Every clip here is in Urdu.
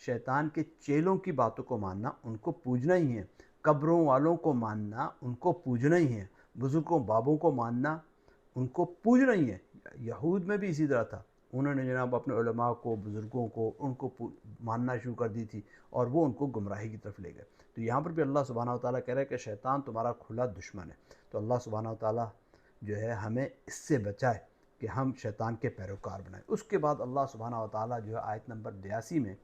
شیطان کے چیلوں کی باتوں کو ماننا ان کو پوجنا ہی ہے، قبروں والوں کو ماننا ان کو پوجنا ہی ہے، بزرگوں بابوں کو ماننا ان کو پوجنا ہی ہے۔ یہود میں بھی اسی طرح تھا، انہوں نے جناب اپنے علماء کو، بزرگوں کو، ان کو ماننا شروع کر دی تھی اور وہ ان کو گمراہی کی طرف لے گئے۔ تو یہاں پر بھی اللہ سبحانہ و تعالیٰ کہہ رہا ہے کہ شیطان تمہارا کھلا دشمن ہے۔ تو اللہ سبحانہ و تعالیٰ جو ہے ہمیں اس سے بچائے کہ ہم شیطان کے پیروکار بنائیں۔ اس کے بعد اللہ سبحانہ و تعالیٰ جو ہے آیت نمبر 82 میں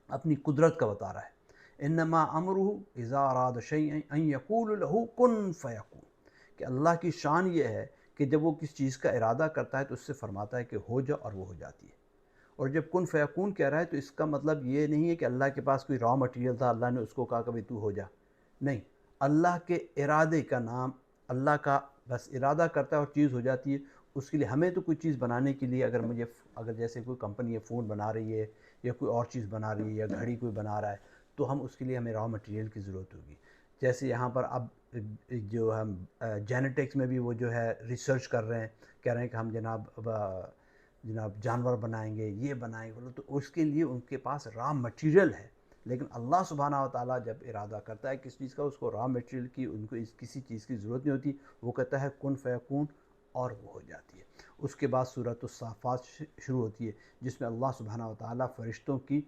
اپنی قدرت کا بتا رہا ہے، انما امرہ اذا اراد شیئا ان یقول له کن فیکون، کہ اللہ کی شان یہ ہے کہ جب وہ کس چیز کا ارادہ کرتا ہے تو اس سے فرماتا ہے کہ ہو جا، اور وہ ہو جاتی ہے۔ اور جب کن فیکون کہہ رہا ہے تو اس کا مطلب یہ نہیں ہے کہ اللہ کے پاس کوئی را مٹیریل تھا، اللہ نے اس کو کہا کہ بھئی تو ہو جا، نہیں، اللہ کے ارادے کا نام، اللہ کا بس ارادہ کرتا ہے اور چیز ہو جاتی ہے۔ اس کے لیے ہمیں تو کوئی چیز بنانے کے لیے اگر جیسے کوئی کمپنی ہے فون بنا رہی ہے یا کوئی اور چیز بنا رہی ہے یا گھڑی کوئی بنا رہا ہے تو ہم اس کے لیے ہمیں را مٹیریل کی ضرورت ہوگی۔ جیسے یہاں پر اب جو ہم جینیٹکس میں بھی وہ جو ہے ریسرچ کر رہے ہیں، کہہ رہے ہیں کہ ہم جناب جانور بنائیں گے، یہ بنائیں گے، تو اس کے لیے ان کے پاس را مٹیریل ہے۔ لیکن اللہ سبحانہ و تعالیٰ جب ارادہ کرتا ہے کس چیز کا، اس کو را مٹیریل کی، ان کو کسی چیز کی ضرورت نہیں ہوتی، وہ کہتا ہے کن فیکون اور وہ ہو جاتی ہے۔ اس کے بعد سورۃ الصافات شروع ہوتی ہے جس میں اللہ سبحانہ و تعالیٰ فرشتوں کی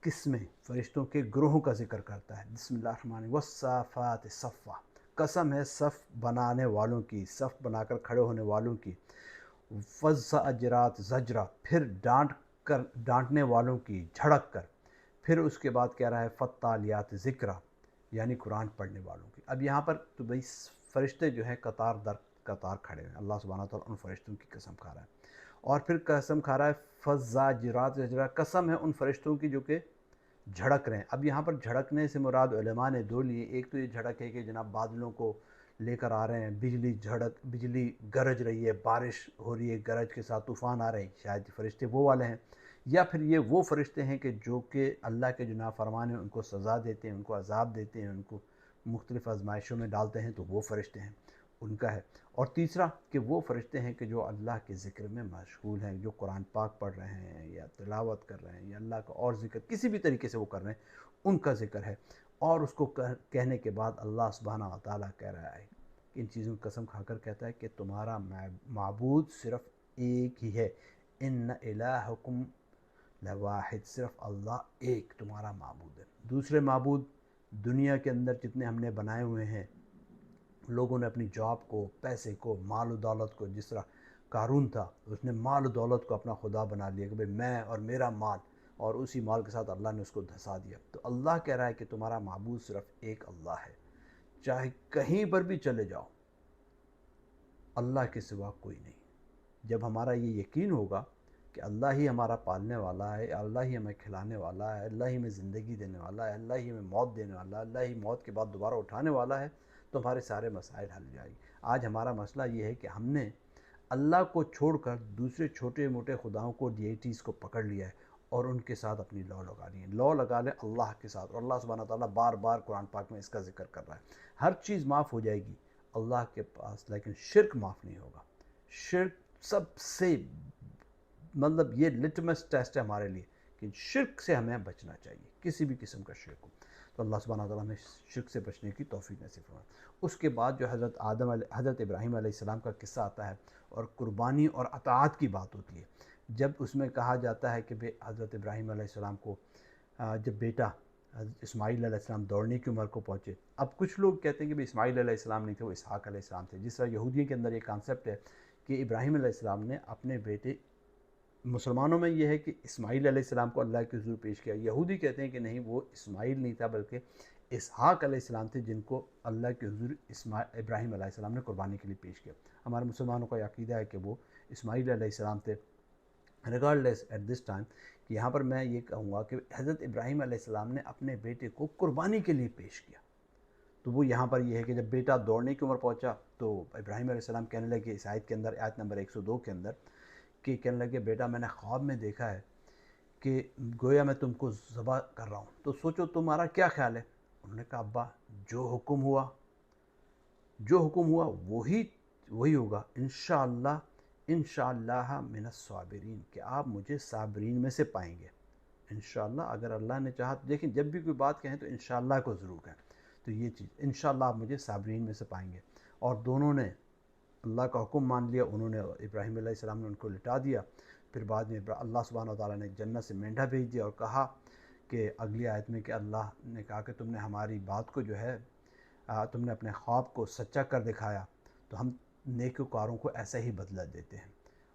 قسمیں، فرشتوں کے گروہوں کا ذکر کرتا ہے۔ بسم اللہ الرحمن الرحیم، والصافات صفا، قسم ہے صف بنانے والوں کی، صف بنا کر کھڑے ہونے والوں کی، فالزاجرات زجرا، پھر ڈانٹنے والوں کی جھڑک کر، پھر اس کے بعد کہہ رہا ہے فالتالیات ذکرا، یعنی قرآن پڑھنے والوں کی۔ اب یہاں پر تو بھئی فرشتے جو ہیں قطار در قطار کھڑے ہیں، اللہ سبحانہ وتعالیٰ ان فرشتوں کی قسم کھا رہا ہے، اور پھر قسم کھا رہا ہے فالزاجرات زجرا، قسم ہے ان فرشتوں کی جو کہ جھڑک رہے ہیں۔ اب یہاں پر جھڑکنے سے مراد علماء نے دو لیے، ایک تو یہ جھڑک ہے کہ جناب بادلوں کو لے کر آ رہے ہیں، بجلی گرج رہی ہے، بارش ہو رہی ہے، گرج کے ساتھ طوفان آ رہے ہیں، شاید فرشتے وہ والے ہیں، یا پھر یہ وہ فرشتے ہیں کہ جو کہ اللہ کے جو نافرمان ہیں ان کو سزا دیتے ہیں، ان کو عذاب دیتے ہیں، ان کو مختلف آزمائشوں میں ڈالتے ہیں، تو وہ فرشتے ہیں، ان کا ہے۔ اور تیسرا کہ وہ فرشتے ہیں کہ جو اللہ کے ذکر میں مشغول ہیں، جو قرآن پاک پڑھ رہے ہیں یا تلاوت کر رہے ہیں یا اللہ کا اور ذکر کسی بھی طریقے سے وہ کر رہے ہیں، ان کا ذکر ہے۔ اور اس کو کہنے کے بعد اللہ سبحانہ و تعالیٰ کہہ رہا ہے، ان چیزوں کی قسم کھا کر کہتا ہے کہ تمہارا معبود صرف ایک ہی ہے، ان الہکم لواحد، صرف اللہ ایک تمہارا معبود ہے۔ دوسرے معبود دنیا کے اندر جتنے ہم نے بنائے ہوئے ہیں، لوگوں نے اپنی جاب کو، پیسے کو، مال و دولت کو، جس طرح قارون تھا اس نے مال و دولت کو اپنا خدا بنا لیا کہ بھئی میں اور میرا مال، اور اسی مال کے ساتھ اللہ نے اس کو دھسا دیا۔ تو اللہ کہہ رہا ہے کہ تمہارا معبود صرف ایک اللہ ہے، چاہے کہیں پر بھی چلے جاؤ، اللہ کے سوا کوئی نہیں۔ جب ہمارا یہ یقین ہوگا کہ اللہ ہی ہمارا پالنے والا ہے، اللہ ہی ہمیں کھلانے والا ہے، اللہ ہی ہمیں زندگی دینے والا ہے، اللہ ہی ہمیں موت دینے والا ہے، اللہ ہی موت کے بعد دوبارہ اٹھانے والا ہے، تو ہمارے سارے مسائل حل جائیں گے۔ آج ہمارا مسئلہ یہ ہے کہ ہم نے اللہ کو چھوڑ کر دوسرے چھوٹے موٹے خداؤں کو، ڈیٹیز کو پکڑ لیا ہے اور ان کے ساتھ اپنی لو لگا لی ہے۔ لو لگا لے اللہ کے ساتھ، اور اللہ سبحانہ تعالیٰ بار بار قرآن پاک میں اس کا ذکر کر رہا ہے۔ ہر چیز معاف ہو جائے گی اللہ کے پاس، لیکن شرک معاف نہیں ہوگا۔ شرک سب سے مطلب یہ لٹمس ٹیسٹ ہے ہمارے لیے کہ شرک سے ہمیں بچنا چاہیے، کسی بھی قسم کا شرک ہو۔ تو اللہ سبحانہ تعالیٰ ہمیں شرک سے بچنے کی توفیق نصیب فرمائے۔ اس کے بعد جو حضرت ابراہیم علیہ السلام کا قصہ آتا ہے اور قربانی اور اطاعت کی بات ہوتی ہے، جب اس میں کہا جاتا ہے کہ حضرت ابراہیم علیہ السلام کو جب بیٹا حضرت اسماعیل علیہ السلام دوڑنے کی عمر کو پہنچے، اب کچھ لوگ کہتے ہیں کہ اسماعیل علیہ السلام نہیں تھے، وہ اسحاق علیہ السلام تھے۔ جس طرح یہودیوں کے اندر یہ کانسیپٹ ہے کہ ابراہیم علیہ السلام نے اپنے بیٹے، مسلمانوں میں یہ ہے کہ اسماعیل علیہ السلام کو اللہ کے حضور پیش کیا، یہودی کہتے ہیں کہ نہیں، وہ اسماعیل نہیں تھا بلکہ اسحاق علیہ السلام تھے جن کو اللہ کے حضور ابراہیم علیہ السلام نے قربانی کے لیے پیش کیا۔ ہمارے مسلمانوں کا عقیدہ ہے کہ وہ اسماعیل علیہ السلام تھے۔ ریگارڈلیس ایٹ دس ٹائم کہ یہاں پر میں یہ کہوں گا کہ حضرت ابراہیم علیہ السلام نے اپنے بیٹے کو قربانی کے لیے پیش کیا، تو وہ یہاں پر یہ ہے کہ جب بیٹا دوڑنے کی عمر پہنچا تو ابراہیم علیہ السلام کہنے لگے اس آیت کے اندر، آیت نمبر 102 کے اندر، کہ کہنے لگے بیٹا میں نے خواب میں دیکھا ہے کہ گویا میں تم کو ذبح کر رہا ہوں، تو سوچو تمہارا کیا خیال ہے؟ انہوں نے کہا ابا جو حکم ہوا وہی ہوگا، انشاءاللہ من الصابرین، کہ آپ مجھے صابرین میں سے پائیں گے۔ انشاءاللہ اگر اللہ نے چاہا. دیکھیں جب بھی کوئی بات کہیں تو انشاءاللہ کو ضرور کہیں. تو یہ چیز انشاءاللہ آپ مجھے صابرین میں سے پائیں گے. اور دونوں نے اللہ کا حکم مان لیا. انہوں نے ابراہیم علیہ السلام نے ان کو لٹا دیا. پھر بعد میں اللہ سبحانہ وتعالیٰ نے جنت سے مینڈھا بھیج دیا اور کہا کہ اگلی آیت میں کہ اللہ نے کہا کہ تم نے ہماری بات کو جو ہے تم نے اپنے خواب کو سچا کر دکھایا تو ہم نیکوکاروں کو ایسا ہی بدلہ دیتے ہیں،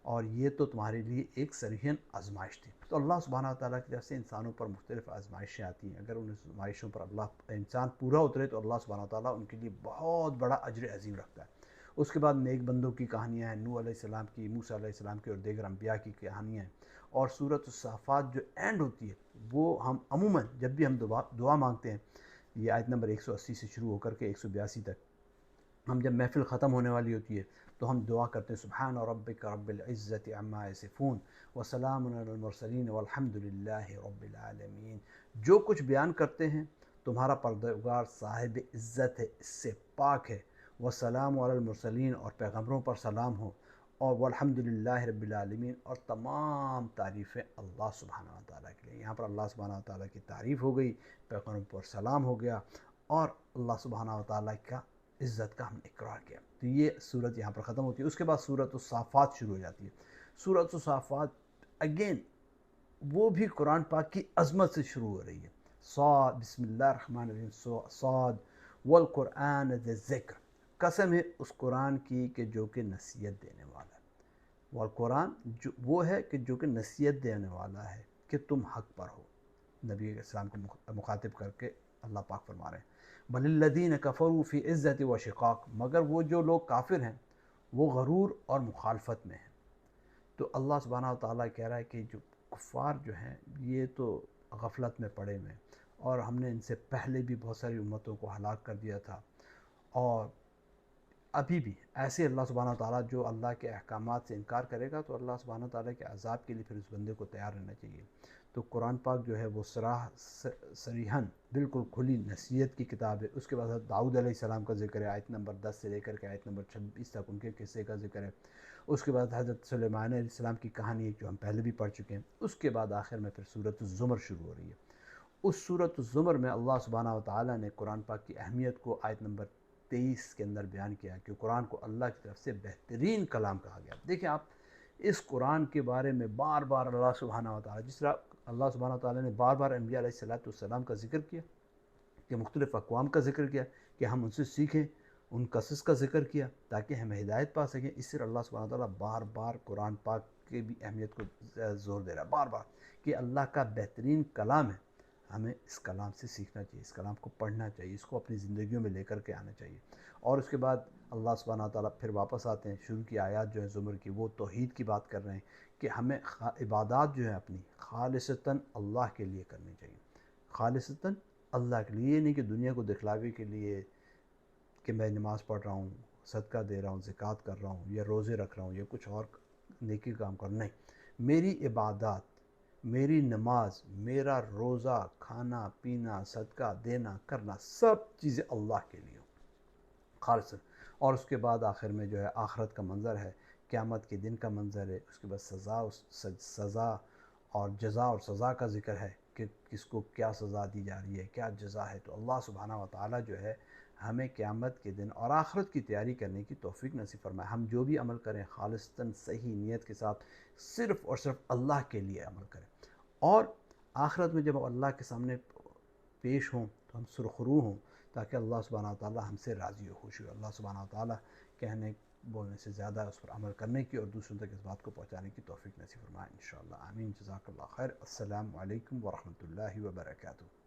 اور یہ تو تمہارے لیے ایک صریحاً آزمائش تھی. تو اللہ سبحانہ وتعالیٰ کی طرف سے انسانوں پر مختلف آزمائشیں آتی ہیں. اگر ان آزمائشوں پر انسان پورا اترے تو اللہ سبحانہ وتعالیٰ ان کے لیے بہت بڑا اجر عظیم رکھتا ہے. اس کے بعد نیک بندوں کی کہانیاں ہیں، نوح علیہ السلام کی، موسیٰ علیہ السلام کی اور دیگر انبیاء کی کہانیاں ہیں. اور سورۃ الصافات جو اینڈ ہوتی ہے وہ ہم عموماً جب بھی ہم دعا مانگتے ہیں، یہ آیت نمبر 180 سے شروع ہو کر کے 182 تک، ہم جب محفل ختم ہونے والی ہوتی ہے تو ہم دعا کرتے ہیں سبحان ربک رب العزت عما یصفون وسلام علی المرسلین والحمد للہ رب العالمین. جو کچھ بیان کرتے ہیں تمہارا پروردگار صاحب عزت ہے، اس سے پاک ہے. وسلام علی المرسلین، اور پیغمبروں پر سلام ہو. اور والحمد للہ رب العالمین، اور تمام تعریفیں اللہ سبحانہ وتعالیٰ کے لیے. یہاں پر اللہ سبحانہ وتعالیٰ کی تعریف ہو گئی، پیغمبروں پر سلام ہو گیا، اور اللہ سبحانہ وتعالیٰ کا عزت کا ہم نے اقرار کیا. تو یہ صورت یہاں پر ختم ہوتی ہے. اس کے بعد صورت الصافات شروع ہو جاتی ہے. صورت الصافات اگین وہ بھی قرآن پاک کی عظمت سے شروع ہو رہی ہے. صاد، بسم اللہ الرحمن الرحیم، صاد والقرآن ذی ذکر، قسم ہے اس قرآن کی کہ جو کہ نصیحت دینے والا ہے. والقرآن جو وہ ہے کہ جو کہ نصیحت دینے والا ہے کہ تم حق پر ہو. نبی علیہ السلام کو مخاطب کر کے اللہ پاک فرما رہے ہیں بل الذین کفروا فی عزت و شقاق، مگر وہ جو لوگ کافر ہیں وہ غرور اور مخالفت میں ہیں. تو اللہ سبحانہ وتعالیٰ کہہ رہا ہے کہ جو کفار جو ہیں یہ تو غفلت میں پڑے ہوئے ہیں، اور ہم نے ان سے پہلے بھی بہت ساری امتوں کو ہلاک کر دیا تھا، اور ابھی بھی ایسے اللہ سبحانہ وتعالیٰ جو اللہ کے احکامات سے انکار کرے گا تو اللہ سبحانہ وتعالیٰ کے عذاب کے لیے پھر اس بندے کو تیار رہنا چاہیے. تو قرآن پاک جو ہے وہ صریحاً بالکل کھلی نصیحت کی کتاب ہے. اس کے بعد حضرت داؤد علیہ السلام کا ذکر ہے، آیت نمبر 10 سے لے کر کے آیت نمبر 26 تک ان کے قصے کا ذکر ہے. اس کے بعد حضرت سلیمان علیہ السلام کی کہانی ہے جو ہم پہلے بھی پڑھ چکے ہیں. اس کے بعد آخر میں پھر سورۃ الزمر شروع ہو رہی ہے. اس سورۃ الزمر میں اللہ سبحانہ وتعالیٰ نے قرآن پاک کی اہمیت کو آیت نمبر 23 کے اندر بیان کیا کہ قرآن کو اللہ کی طرف سے بہترین کلام کہا گیا. دیکھیں آپ اس قرآن کے بارے میں بار بار اللہ سبحانہ وتعالیٰ، جس طرح اللہ سبحانہ وتعالیٰ نے بار بار انبیاء علیہ السلام کا ذکر کیا، کہ مختلف اقوام کا ذکر کیا کہ ہم ان سے سیکھیں، ان قصص کا ذکر کیا تاکہ ہم ہدایت پا سکیں. اس طرح اللہ سبحانہ وتعالیٰ بار بار قرآن پاک کی بھی اہمیت کو زور دے رہا ہے بار بار کہ اللہ کا بہترین کلام ہے، ہمیں اس کلام سے سیکھنا چاہیے، اس کلام کو پڑھنا چاہیے، اس کو اپنی زندگیوں میں لے کر کے آنا چاہیے. اور اس کے بعد اللہ سبحانہ وتعالیٰ پھر واپس آتے ہیں، شروع کی آیات جو ہیں زمر کی وہ توحید کی بات کر رہے ہیں کہ ہمیں عبادات جو ہیں اپنی خالصتاً اللہ کے لیے کرنی چاہیے، خالصتاً اللہ کے لیے. یہ نہیں کہ دنیا کو دکھلاوے کے لیے کہ میں نماز پڑھ رہا ہوں، صدقہ دے رہا ہوں، زکوٰۃ کر رہا ہوں، یا روزے رکھ رہا ہوں، یا کچھ اور نیکی کام کر. نہیں، میری عبادات، میری نماز، میرا روزہ، کھانا پینا، صدقہ دینا کرنا، سب چیزیں اللہ کے لیے خالص. اور اس کے بعد آخر میں جو ہے آخرت کا منظر ہے، قیامت کے دن کا منظر ہے. اس کے بعد سزا اور جزا اور سزا کا ذکر ہے کہ کس کو کیا سزا دی جا رہی ہے، کیا جزا ہے. تو اللہ سبحانہ وتعالیٰ جو ہے ہمیں قیامت کے دن اور آخرت کی تیاری کرنے کی توفیق نصیب فرمائے. ہم جو بھی عمل کریں خالصتاً صحیح نیت کے ساتھ صرف اور صرف اللہ کے لیے عمل کریں، اور آخرت میں جب ہم اللہ کے سامنے پیش ہوں تو ہم سرخرو ہوں تاکہ اللہ سبحانہ وتعالیٰ ہم سے راضی و خوش ہو. اللہ سبحانہ وتعالیٰ کہنے بولنے سے زیادہ اس پر عمل کرنے کی اور دوسروں تک اس بات کو پہنچانے کی توفیق نصیب فرمائے انشاءاللہ. آمین. جزاک اللہ خیر. السلام علیکم ورحمۃ اللہ وبرکاتہ.